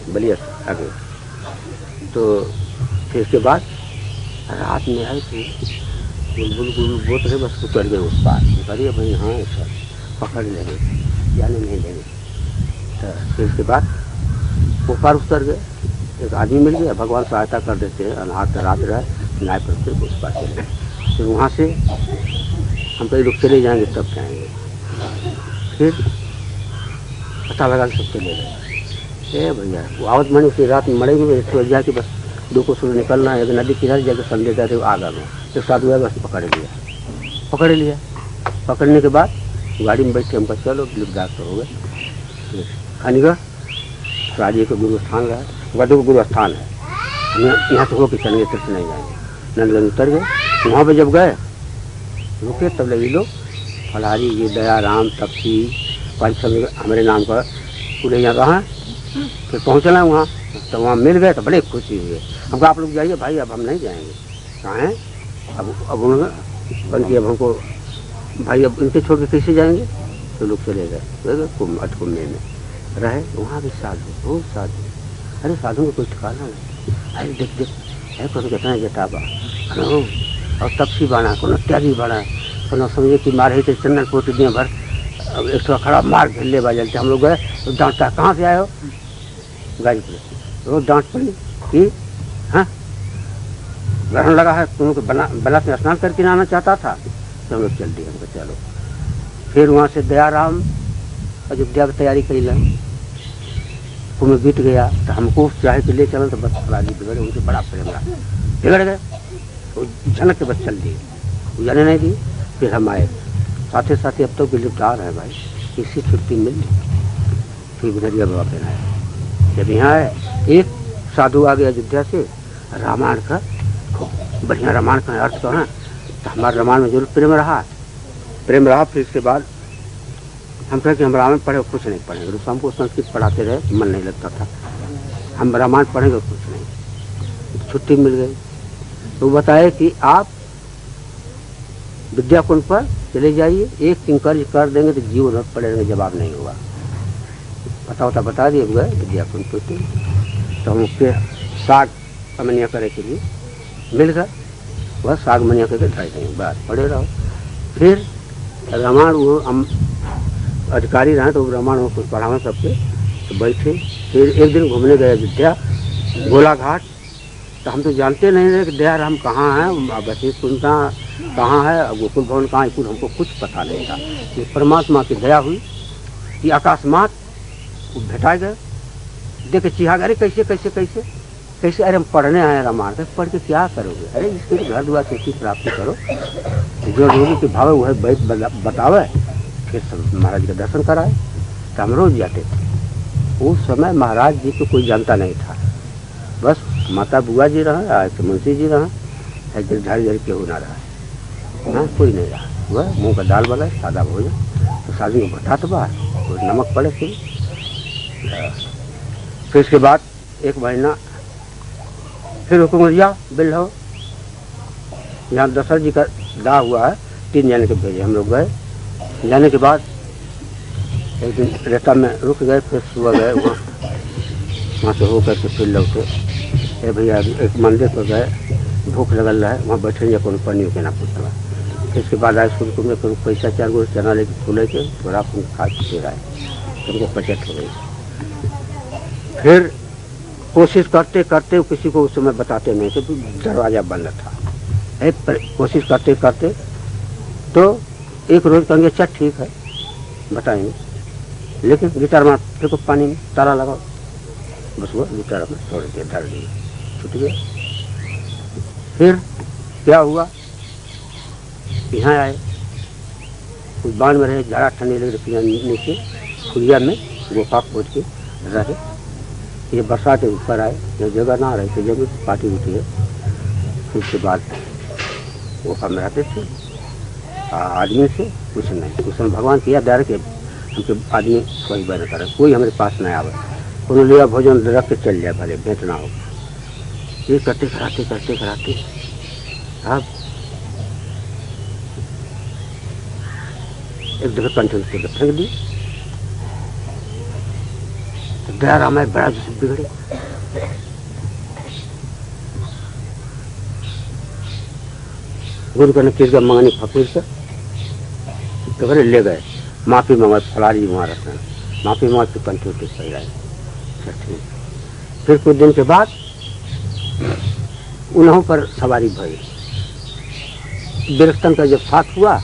बलिया से आगे। तो फिर इसके बाद रात में आए थे, बुलबुल बोत रहे, बस उतर गए उस पार। करिए भाई हाँ सर पकड़ लेंगे, जाने नहीं देंगे। तो फिर इसके बाद वो पार उतर गए, एक आदमी मिल गया, भगवान सहायता कर देते हैं, अनाथ रात रहे नाय पर फिर उस पार चले। फिर वहाँ से हम कई लोग चले जाएंगे तब जाएंगे। फिर पता लगा सब चले गए। भैया वो आवत मैंने उसी रात में मरे हुए वजह कि बस 2 को सुबह निकलना है, नदी किनारे जाकर संडे जाते वो आगा में एक साधु है, बस पकड़ लिया। पकड़ने के बाद गाड़ी में बैठे, हमको चलो डॉक्टर हो गए। खनिगा राजी का गुरु स्थान रहा, गदू का गुरु स्थान है, हम यहाँ से होकर चलेंगे, तीर्थ नहीं जाएंगे। नंदगंज उतर गए, वहाँ पर जब गए रुके तब लगे लोग फलारी ये दयाराम तपसी 5-6 हमारे नाम का पूरे यहाँ रहा। फिर पहुँचना वहाँ, तो वहाँ मिल गए तो बड़े खुशी हुए। हमको आप लोग जाइए भाई, अब हम नहीं जाएंगे। कहाँ हैं अब उन्होंने बन किया, अब हमको भाई अब इनके छोड़ के कैसे जाएंगे। तो लोग चले गए अटकुम्बे में रहे। वहाँ भी साधु, बहुत साधु। अरे साधु को कोई ठिकाना नहीं। अरे देख है कौन कितना जटाबा और तपसी बाना को त्यागी बाना को समझे कि मारे थे चंदन पोती दिन भर एक थोड़ा खड़ा मार झल्ले बाजलते। हम लोग गए तो डांटता, कहाँ से आए हो? गाजीपुर। रोज डांट पड़ी कि हाँ ग्रहण लगा है, तुम लोग बलात में स्नान करके आना चाहता था। तो हम लोग चल दिए, हमको चलो। फिर वहाँ से दयाराम अयोध्या की तैयारी करी लें, तुम्हें बीत गया तो हमको चाहे कि ले चलो, तो बस फलाजी बिगड़े, उनसे बड़ा प्रेम रहा, बिगड़ गए। तो झलक के बस चल दिए, जाने नहीं दी। फिर हम आए साथे साथे, अब तो गिरफ्तार है भाई, किसी छुट्टी मिल फिर बिनरिया बाबा पे आए। जब यहाँ आए एक साधु आ गया अयोध्या से, रामायण का खूब बढ़िया रामायण का अर्थ तो है, तो हमारे रामायण में जरूर प्रेम रहा। फिर इसके बाद हम कहे कि हम रामायण पढ़े कुछ नहीं पढ़ेंगे। तो हमको संस्कृत पढ़ाते रहे, मन नहीं लगता था। हम रामायण पढ़ेंगे कुछ नहीं। छुट्टी मिल गई तो बताए कि आप विद्याकुंड पर चले जाइए, एक किंकर कर देंगे तो जीवन भर पड़े रहेंगे, जवाब नहीं होगा। बता दिए गए विद्याकुंड पर। तो हम उसके साग अमनिया करे के लिए मिल गए, वह साग मनिया करके ढाई देंगे, बस पड़े रहो। फिर रामायण वो हम अधिकारी रहे तो रामायण में कुछ पढ़ावे सबके, तो बैठे। फिर एक दिन घूमने गए अयोध्या गोलाघाट। तो हम तो जानते नहीं रहे कि दयाराम कहाँ है, बसी सुनता कहाँ है, गोकुल भवन कहाँ है, कुछ हमको कुछ पता नहीं था। कि परमात्मा की दया हुई कि अकस्मात भेटा गए। देखे चिहा गए, कैसे अरे हम पढ़ने आए रामायण, पढ़ के क्या करोगे? अरे इसके घर द्वार से प्राप्ति करो, जो योगी के भाव वह बैठ बतावे, फिर सब महाराज का दर्शन कराए। तो हम रोज जाते थे। उस समय महाराज जी को कोई जानता नहीं था, बस माता बुआ जी रहा, मुंशी जी रहा, गिरधारी केहू ना रहा, हाँ कोई नहीं रहा। वह मुँह का दाल वाला सादा भोजन, तो साधु को घटा तो बाहर कुछ नमक पड़े। फिर इसके बाद 1 महीना फिर हुक्म दिया बिल हो, यहाँ दशरथ जी का दाह हुआ है, 3 जाने के भेजे। हम लोग गए, जाने के बाद एक दिन रेता में रुक गए, फिर सुबह गए वहाँ से होकर के फिर लौटे। भैया एक मंदिर पर गए, भूख लगल रहा है, वहाँ बैठेंगे कौन पनीर के ना पूछना। फिर इसके बाद आए स्कूल में पैसा 4 गो चना लेके फूले के थोड़ा खा के आए, उनको पचट हो गई। फिर कोशिश करते करते किसी को उस समय बताते नहीं थे, दरवाजा बंद था। कोशिश करते करते तो एक रोज कहेंगे अच्छा ठीक है बताएंगे, लेकिन गिटार में देखो पानी में ताला लगाओ, बस वो गिटार में छोड़ दिया, धर दिया, छूट गया। फिर क्या हुआ, यहाँ आए, कुछ बांध में रहे, झाड़ा ठंडी लगे नीचे खुलिया में गोपा खोद के रहे। ये बरसात के ऊपर आए, जो जगह ना रही थी, जब पार्टी उठी है। फिर उसके बाद वो हम रहते थे आदमी से कुछ नहीं, उसमें भगवान किया दया के हमके आदमी कोई बन करे, कोई हमारे पास नहीं आवे, उन्होंने लिया भोजन रख के चल जाए, भले भेंट ना हो। ये करते कराते अब एक दफे कंठन से फेंक दी, तो दयाराम है बड़ा दूसरे बिगड़े। गुरु ने किर मंगनी फकीर से तो ले गए, माफी मंगा फलारी वहां रखना, माफी मंगा फिर कंठी उठी पड़ रहे। फिर कुछ दिन के बाद उन्हों पर सवारी भई। बिरस्तन का जब साथ हुआ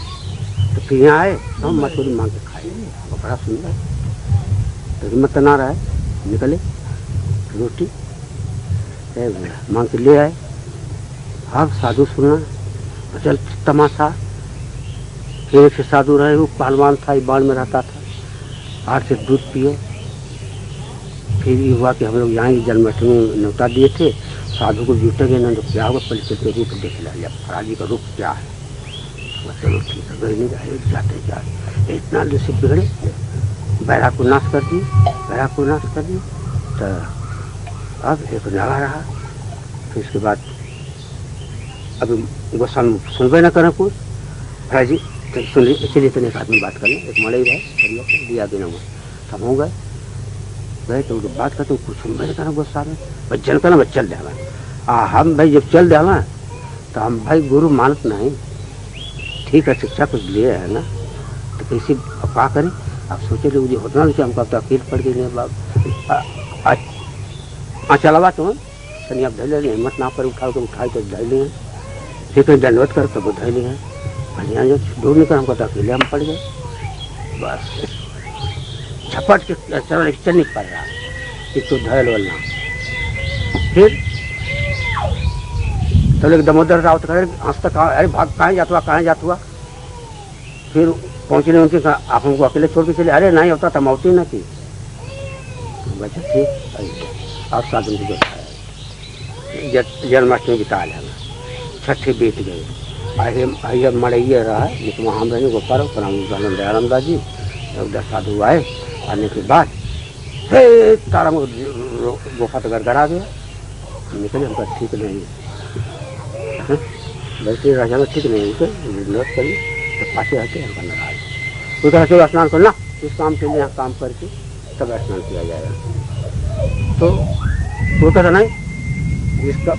तो फिर यहाँ आए तो हम मछली मांग के खाए, वो बड़ा सुंदर, तो हिम्मत ना रहा, निकले रोटी मांग के ले आए। अब साधु सुना चल तमाशा। फिर एक साधु रहे, वो पहलवान था, बाण में रहता था, 8 से दूध पिए। फिर ये हुआ कि हम लोग यहाँ जन्माष्टमी न्योता दिए थे, साधु को जुटेंगे ना तो क्या होगा, पहले चलते रूप देख लिया फराजी का रूप क्या है। चलो ठीक है, गए नहीं जाए, जाते इतना दूर से बिगड़े, बैरा को नाश कर दी, तो अब एक लगा रहा। फिर उसके बाद अभी गोस्वामी सुनबे न करें कुछ, फराजी तो सुन ली, चलिए तो एक आदमी बात करें, एक मड़े रहे दिया बिना में हम हो गए तो बात करते कुछ सुनबे न करें गोस्वामी, बच्चन करना बस चल देवा। हम भाई जब चल देवा तो हम भाई गुरु मानत नहीं, ठीक है शिक्षा कुछ लिए है ना, तो कैसे क्या करें। आप सोचे लोग जो होता ना, हमको अब तो अकेले पड़ गई नहीं बाब, चलावा तुम सनी आप धैले हिम्मत ना पर उठाओ तो धैले, फिर कहीं दंडवत कर तो धैले हैं, भलिया जो दूर निकल हमको तो अकेले हम पड़ गए। बस झपट के चल नहीं पड़ रहा, एक तो धैल वलना। फिर तो लोग दामोदर राव तो कहे आज तक अरे भाग कहाँ जात हुआ। फिर पहुँचने उनके कहा आप हमको अकेले छोड़ के चले, अरे नहीं होता था मौती न की। बच्चा ठीक आप साधन को जन्माष्टमी की ताल है, छठी बीत गई, आइए मड़ैया रहा, जिसमें हम रहेंगे गोपाल प्रणाम दयाराम दास जी। तो 10 साधु आए, आने के बाद फिर तारा गुफा तो गड़गड़ा गया, निकले हमका ठीक नहीं वैसे राजा में ठीक नहीं नोट करिए तो पासे आते हमका नाराज। तो कहा चलो स्नान करना, इस काम के लिए यहाँ काम करके तब स्नान किया जाएगा। तो वो कहता नहीं, इसका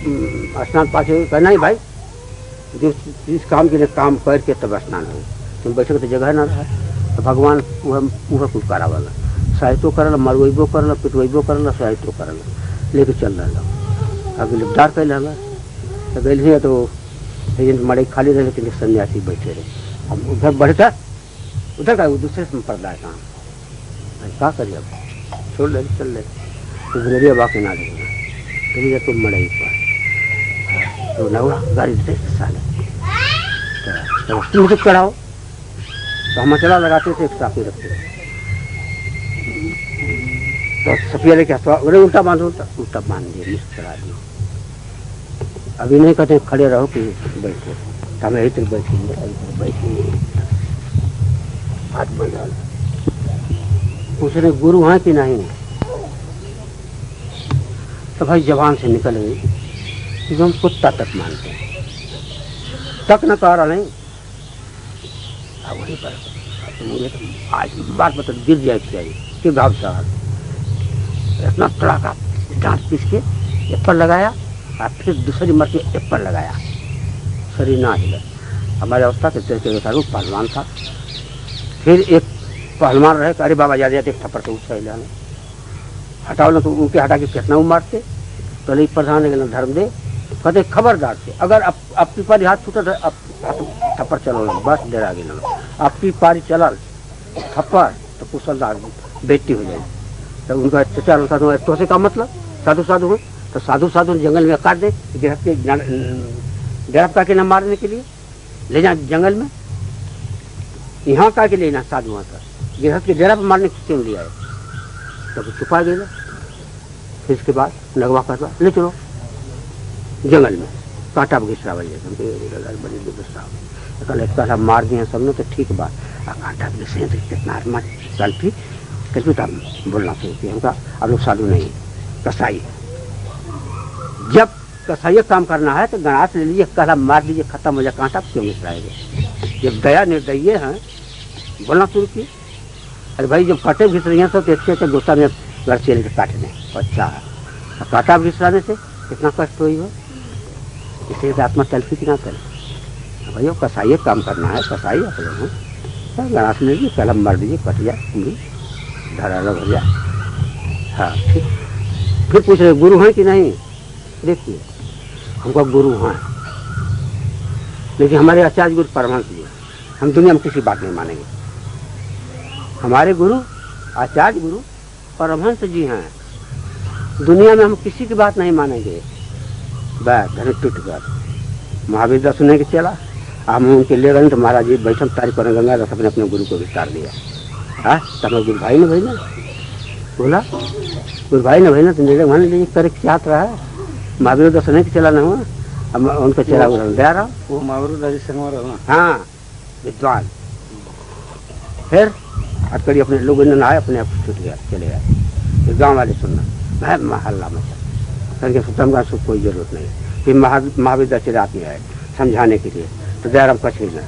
स्नान पासे करना ही भाई, जिस काम के लिए काम करके तब स्नान हो, तुम बैठे तो जगह ना रहा। तो भगवान वह कुछ करा वाला साहित्य करल, मरवेबो करल, पिटवेबो करल, साहित्य करल, लेके चल रहा। अभी लिपदार कर लगा तो गए तो मड़े खाली रहे, लेकिन सन्यासी बैठे रहे। हम उधर बढ़ता उधर का दूसरे से पर्दा है काम, क्या करिए अब छोड़ ले चल ले, तो गुजरिया बाकी ना देना तो तुम मड़े पर तो नवरा गाड़ी दे साले तो तुम चढ़ाओ। तो हम चला लगाते थे, एक साफी रखते थे, तो सफिया लेके उल्टा बांधो, उल्टा बांध दिए, मिस चढ़ा दिए। अभी नहीं कहते खड़े रहो कि बैठे, हमें यही तरह बैठेंगे, हाथ बजा पूछने गुरु हैं कि नहीं, तो भाई जबान से निकल गई कि हम कुत्ता तक मानते हैं, तक न कह रहा नहीं। वहीं पर आज बात बता गिर जाए चाहिए कि भाव सवाल इतना तड़ाका डांट पीस के एप्पल लगाया और फिर दूसरी मर्जी एप्पल लगाया, शरीर ना हिला। हमारी अवस्था के पहलवान था, फिर एक पहलवान रहे, अरे बाबा जा जाते एक थप्पड़ तो उससे हिलाने हटाओ ना, तो उनके हटा के कितना मारते। तो नहीं प्रधान लेकिन धर्म दे कहते खबरदार से अगर आपकी पारी हाथ छूटा थप्पड़ चलो बस डरा गया, आपकी पारी चलल थप्पड़ तो कुशलदार बेटी हो जाएगी। तो उनका चारों साधु तो से का मतलब साधु साधु हो, तो साधु साधु जंगल में काट दे, गिरफ्त करके न मारने के लिए ले जाए जंगल में, यहाँ का के लेना साधु वहाँ का गिरफ्त के डेरा पर मारने क्यों लिया है। तब छुपा गया, फिर इसके बाद लगवा करवा ले चलो जंगल में, कांटा घिसरा बजे बड़ी कांटा मार दिए सबने, तो ठीक बात कांटा घिसे तो कितना कल्पी तब बोलना शुरू किया हमका अब लोग साधु नहीं कसाई। जब कसाई काम करना है तो गणास ले लीजिए, कहला मार लीजिए, खत्म हो जाए, कांटा क्यों घिसराएंगे। जब दया निर्दयी हैं बोलना शुरू किए, अरे भाई जब कांटे घिस रही हैं तो अच्छे अच्छे गोता में घर चल के काटने। अच्छा काटा विश्राने से कितना कष्ट हुई हो, इसलिए तो आत्मा तलफी की ना तले। भैया कसाई काम करना है, कसाई अपने गणास ले लीजिए, कलम मार दीजिए, कट जाए उंगली, धरा अलग हो जाए। हाँ फिर पूछ रहे गुरु हैं कि नहीं। देखिए हमका गुरु हैं, लेकिन हमारे आचार्य गुरु परमहंस जी, हम दुनिया में किसी बात नहीं मानेंगे। हमारे गुरु आचार्य गुरु परमहंस जी हैं, दुनिया में हम किसी की बात नहीं मानेंगे। बस धन टूट कर महावीर दास सुनने के चला, हम उनके ले गए तो महाराज जी बैठम तारीफ करने गंगा दास अपने अपने गुरु को विस्तार दिया। हाँ तब गुरु भाई ने भेजना बोला, गुरु भाई ने भेजना तो निर्णय मान लीजिए करे क्या रहा है। महावीर दास सुनने के चला ना हुआ, अब उनका चेहरा उदाहरण दे रहा वो महावीर दास। हाँ विद्वान। फिर अटकड़ी अपने लोगों ने नहाए, अपने आप छूट गया, चले गए। गाँव वाले सुनना मैं महल्ला में करके सुतम का सुख कोई जरूरत नहीं। फिर महावीर दास रात में आए समझाने के लिए, तो दयाराम कछ लेना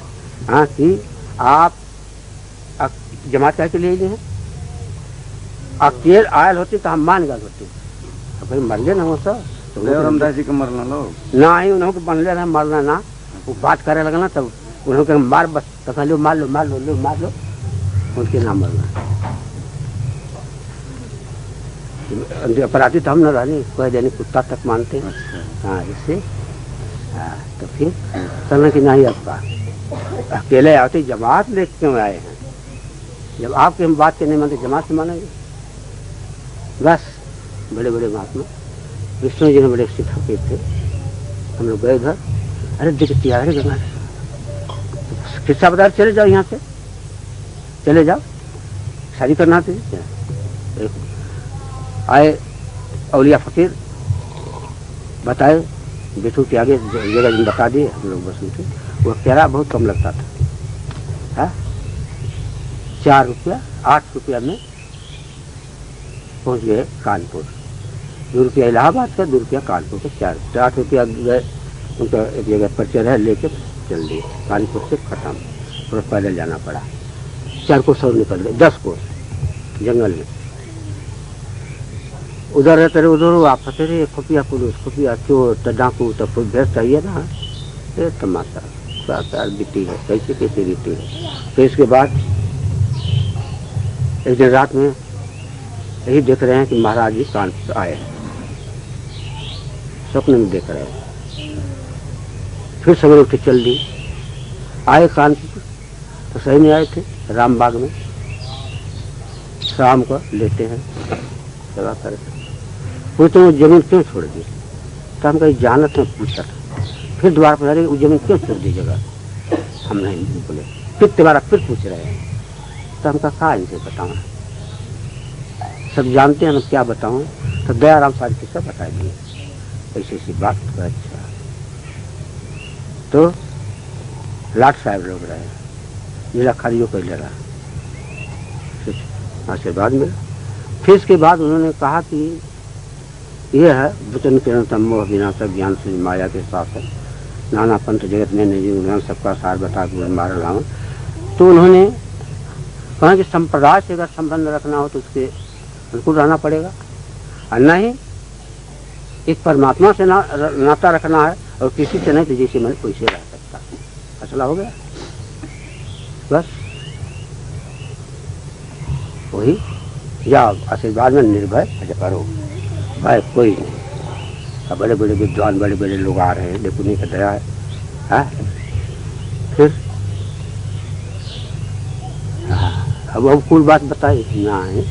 हाँ कि आप जमात करके ले हैं, अकेले आयल होती तो हम मान गए होते, तो भाई मर गए ना वो सब। तो दयाराम जी को मरना लो ना ही उन्होंने बन ले रहा मरना ना, वो बात करे लगना तब उन्होंने मार बस तो लो मार लो मार लो लो मार लो, उनके नाम मरना। अपराधी तो हम न रहने, कह देने कुत्ता तक मानते हैं। हाँ इससे तो फिर चलना कि नहीं आपका अकेले आते जमात लेके क्यों आए हैं, जब आपके हम बात के नहीं मानते जमात से मानेंगे। बस बड़े बड़े महात्मा विष्णु जी ने बड़े सिख फकीर थे, हम लोग गए उधर, अरे दिखती आ रही गंगा किस्सा बता चले जाओ यहाँ से, चले जाओ शादी करना थी। आए औलिया फकीर बताए बेटू के आगे जगह बता दिए, हम लोग बस उनके वो किराया बहुत कम लगता था। है 4 रुपया 8 रुपया में पहुंच गए कानपुर, 2 रुपया इलाहाबाद का 2 रुपया कानपुर के, 8 रुपया गए उनका एक जगह परिचय है लेके चल दिए, कानपुर से खत्म, थोड़ा पैदल जाना पड़ा। 4 कोस और निकल गए, 10 कोस जंगल में उधर रहते रहे, उधर आप फंसे रहे, खुफिया पुलिस खुफिया चोर डाकू तो फिर भेज चाहिए ना, ये तमाशा क्या बीती है, कैसे कैसे बीती है। फिर इसके बाद एक दिन रात में यही देख रहे हैं कि महाराज जी कानपुर आए हैं, स्वप्न में देख रहे हैं। फिर सवेरे उठे चल दी, आए कानपुर तो सही में आए थे रामबाग में, शाम को लेते हैं सेवा करते। वो तो जमीन क्यों छोड़ दी, तो हम कहीं जानत में पूछा था, फिर दोबारा पूछा रहे वो जमीन क्यों छोड़ दी जगह, हम नहीं बोले। फिर दोबारा फिर पूछ रहे हैं, तो हमका कहा इनसे बताऊँ, सब जानते हैं, हम क्या बताऊँ। तो दयाराम सारी किस्सा बता दिए, ऐसी ऐसी बात। अच्छा तो लाट साहब लोग रहे, जिला खारियों को ले रहा, आशीर्वाद मिला। फिर इसके बाद उन्होंने कहा कि यह है वचन किरण तम मोह विनाशक ज्ञान से माया के शासन, नाना पंथ जगत में निजी सबका सार बता गुरु मार लावन। तो उन्होंने कहा कि संप्रदाय से अगर संबंध रखना हो तो उसके अनुकूल रहना पड़ेगा, और नहीं एक परमात्मा से नाता रखना है और किसी से नहीं, तो जैसे मैंने कोई से रह सकता। फैसला हो गया, बस वही जाओ आशीर्वाद में निर्भय करो, भाई कोई नहीं। अब बड़े बड़े विद्वान बड़े बड़े लोग आ रहे हैं, देखो नहीं का दया है। फिर अब कुल बात बताई ना है।